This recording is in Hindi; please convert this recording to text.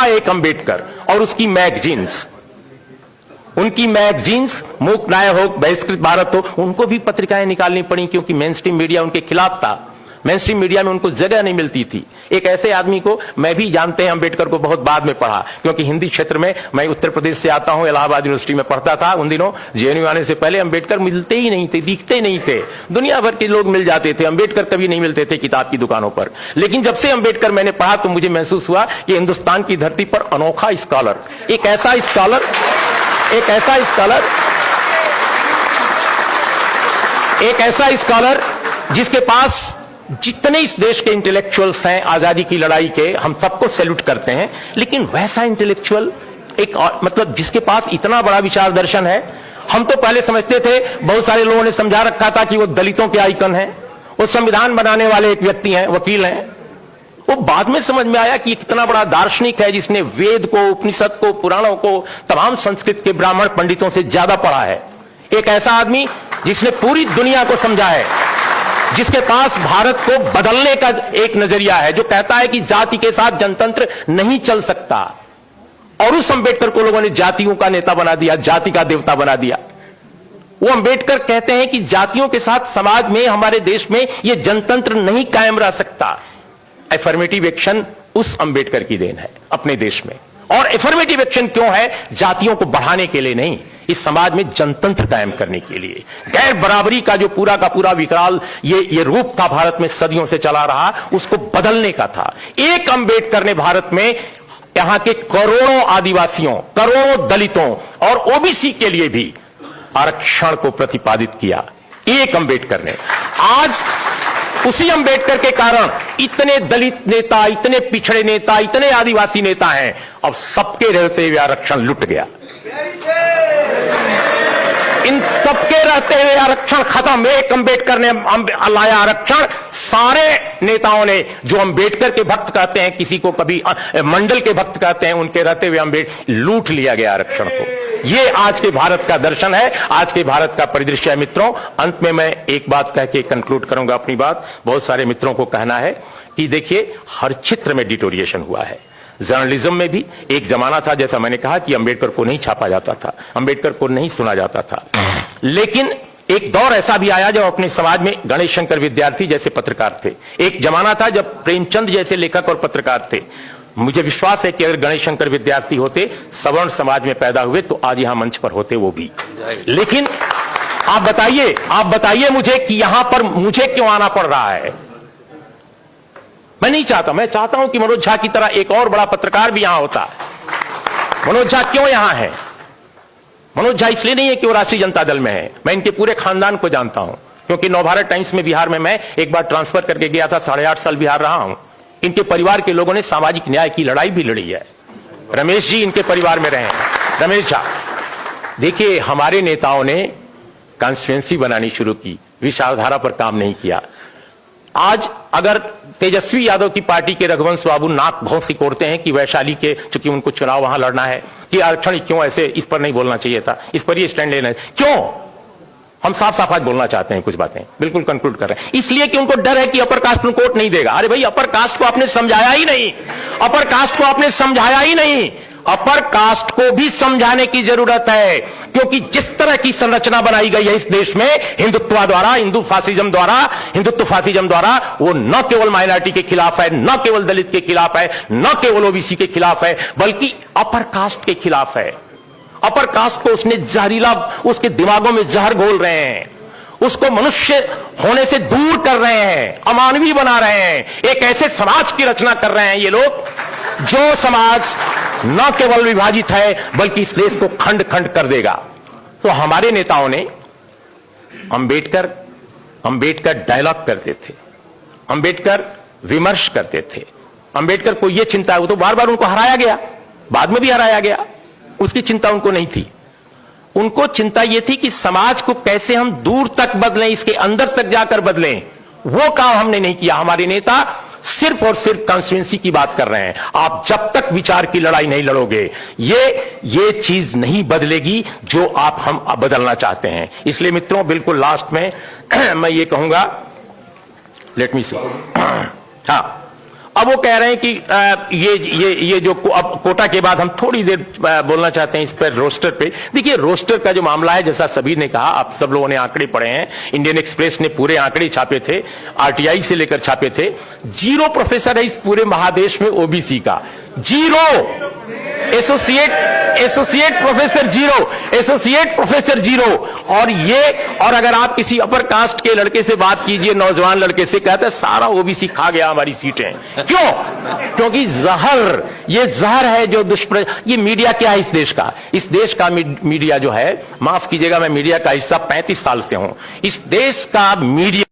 अकेला एक अंबेडकर और उसकी मैगजीन्स, उनकी मैगजीन्स मूक न्याय हो, बहिष्कृत भारत हो, उनको भी पत्रिकाएं निकालनी पड़ी क्योंकि मेन स्ट्रीम मीडिया उनके खिलाफ था। मेन स्ट्रीम मीडिया में उनको जगह नहीं मिलती थी। एक ऐसे आदमी को मैं भी, जानते हैं अंबेडकर को, बहुत बाद में पढ़ा क्योंकि हिंदी क्षेत्र में, मैं उत्तर प्रदेश से आता हूं, इलाहाबाद यूनिवर्सिटी में पढ़ता था। उन दिनों जेएनयू आने से पहले अंबेडकर मिलते ही नहीं थे, दिखते नहीं थे। दुनिया भर के लोग मिल जाते थे, अंबेडकर कभी नहीं मिलते थे किताब की दुकानों पर। लेकिन जब से अंबेडकर मैंने पढ़ा तो मुझे महसूस हुआ कि हिंदुस्तान की धरती पर अनोखा स्कॉलर, एक ऐसा स्कॉलर जिसके पास जितने इस देश के इंटेलेक्चुअल्स हैं आजादी की लड़ाई के, हम सबको सैल्यूट करते हैं, लेकिन वैसा इंटेलेक्चुअल एक मतलब जिसके पास इतना बड़ा विचार दर्शन है। हम तो पहले समझते थे, बहुत सारे लोगों ने समझा रखा था कि वो दलितों के आइकन हैं, वो संविधान बनाने वाले एक व्यक्ति हैं, वकील हैं। वो बाद में समझ में आया कि कितना बड़ा दार्शनिक है जिसने वेद को, उपनिषद को, पुराणों को, तमाम संस्कृत के ब्राह्मण पंडितों से ज्यादा पढ़ा है। एक ऐसा आदमी जिसने पूरी दुनिया को समझा है, जिसके पास भारत को बदलने का एक नजरिया है, जो कहता है कि जाति के साथ जनतंत्र नहीं चल सकता। और उस अंबेडकर को लोगों ने जातियों का नेता बना दिया, जाति का देवता बना दिया। वो अंबेडकर कहते हैं कि जातियों के साथ समाज में, हमारे देश में यह जनतंत्र नहीं कायम रह सकता। एफर्मेटिव एक्शन उस अंबेडकर की देन है अपने देश में। और एफर्मेटिव एक्शन क्यों है? जातियों को बढ़ाने के लिए नहीं, इस समाज में जनतंत्र कायम करने के लिए। गैर बराबरी का जो पूरा का पूरा विकराल ये रूप था भारत में सदियों से चला रहा, उसको बदलने का था। एक अंबेडकर ने भारत में यहां के करोड़ों आदिवासियों, करोड़ों दलितों और ओबीसी के लिए भी आरक्षण को प्रतिपादित किया। एक अंबेडकर ने। आज उसी अंबेडकर के कारण इतने दलित नेता, इतने पिछड़े नेता, इतने आदिवासी नेता हैं। अब सबके रहते हुए आरक्षण लुट गया। इन सबके रहते हुए आरक्षण खत्म। एक अंबेडकर ने लाया आरक्षण। सारे नेताओं ने, जो अंबेडकर के भक्त कहते हैं, किसी को कभी मंडल के भक्त कहते हैं, उनके रहते हुए अंबेडकर लूट लिया गया आरक्षण को। ये आज के भारत का दर्शन है, आज के भारत का परिदृश्य है। मित्रों, अंत में मैं एक बात कह के कंक्लूड करूंगा अपनी बात। बहुत सारे मित्रों को कहना है कि देखिए, हर क्षेत्र में डिटोरिएशन हुआ है। जर्नलिज्म में भी एक जमाना था, जैसा मैंने कहा, कि अंबेडकर को नहीं छापा जाता था, अंबेडकर को नहीं सुना जाता था। लेकिन एक दौर ऐसा भी आया जब अपने समाज में गणेश शंकर विद्यार्थी जैसे पत्रकार थे। एक जमाना था जब प्रेमचंद जैसे लेखक और पत्रकार थे। मुझे विश्वास है कि अगर गणेश शंकर विद्यार्थी होते, सवर्ण समाज में पैदा हुए, तो आज यहां मंच पर होते वो भी। लेकिन आप बताइए मुझे कि यहां पर मुझे क्यों आना पड़ रहा है? मैं नहीं चाहता। मैं चाहता हूं कि मनोज झा की तरह एक और बड़ा पत्रकार भी यहां होता। मनोज झा क्यों यहां है? मनोज झा इसलिए नहीं है कि वो राष्ट्रीय जनता दल में है। मैं इनके पूरे खानदान को जानता हूं, क्योंकि नवभारत टाइम्स में बिहार में मैं एक बार ट्रांसफर करके गया था। 8.5 साल बिहार रहा हूं। इनके परिवार के लोगों ने सामाजिक न्याय की लड़ाई भी लड़ी है। रमेश जी इनके परिवार में रहे हैं। रमेश झा, देखिए, हमारे नेताओं ने कॉन्स्टिट्यूएंसी बनानी शुरू की, विचारधारा पर काम नहीं किया। आज अगर तेजस्वी यादव की पार्टी के रघुवंश बाबू नाक बहुत सिकोड़ते हैं कि वैशाली के, चूंकि उनको चुनाव वहां लड़ना है, कि आरक्षण क्यों ऐसे, इस पर नहीं बोलना चाहिए था, इस पर ये स्टैंड लेना है, क्यों? हम साफ साफ आज बोलना चाहते हैं कुछ बातें, बिल्कुल कंक्लूड कर रहे हैं। इसलिए कि उनको डर है कि अपर कास्ट को कोर्ट नहीं देगा। अरे भाई, अपर कास्ट को आपने समझाया ही नहीं, अपर कास्ट को आपने समझाया ही नहीं। अपर कास्ट को भी समझाने की जरूरत है, क्योंकि जिस तरह की संरचना बनाई गई है इस देश में हिंदुत्व द्वारा, हिंदुत्व फासिज्म द्वारा, वो न केवल माइनॉरिटी के खिलाफ है, न केवल दलित के खिलाफ है, न केवल ओबीसी के खिलाफ है, बल्कि अपर कास्ट के खिलाफ है। अपर कास्ट को उसने जहरीला, उसके दिमागों में जहर घोल रहे हैं, उसको मनुष्य होने से दूर कर रहे हैं, अमानवीय बना रहे हैं। एक ऐसे समाज की रचना कर रहे हैं ये लोग, जो समाज न केवल विभाजित है, बल्कि इस देश को खंड खंड कर देगा। तो हमारे नेताओं ने अंबेडकर डायलॉग करते थे, अंबेडकर विमर्श करते थे। अंबेडकर को यह चिंता, वो तो बार बार उनको हराया गया, बाद में भी हराया गया, उसकी चिंता उनको नहीं थी। उनको चिंता यह थी कि समाज को कैसे हम दूर तक बदलें, इसके अंदर तक जाकर बदलें। वो काम हमने नहीं किया। हमारे नेता सिर्फ और सिर्फ कॉन्स्टिट्यूएंसी की बात कर रहे हैं। आप जब तक विचार की लड़ाई नहीं लड़ोगे, ये चीज नहीं बदलेगी जो हम बदलना चाहते हैं। इसलिए मित्रों, बिल्कुल लास्ट में मैं ये कहूंगा, लेट मी सी, हाँ, अब वो कह रहे हैं कि ये जो अब कोटा के बाद हम थोड़ी देर बोलना चाहते हैं इस पर रोस्टर पे। देखिए रोस्टर का जो मामला है, जैसा सभी ने कहा, आप सब लोगों ने आंकड़े पढ़े हैं, इंडियन एक्सप्रेस ने पूरे आंकड़े छापे थे, आरटीआई से लेकर छापे थे। 0 प्रोफेसर है इस पूरे महादेश में ओबीसी का, 0 एसोसिएट प्रोफेसर 0, एसोसिएट प्रोफेसर 0। और अगर आप किसी अपर कास्ट के लड़के से बात कीजिए, नौजवान लड़के से, कहते हैं सारा ओबीसी खा गया हमारी सीटें। क्यों? क्योंकि जहर, ये जहर है जो ये मीडिया क्या है इस देश का? इस देश का मीडिया जो है, माफ कीजिएगा मैं मीडिया का हिस्सा 35 साल से हूं, इस देश का मीडिया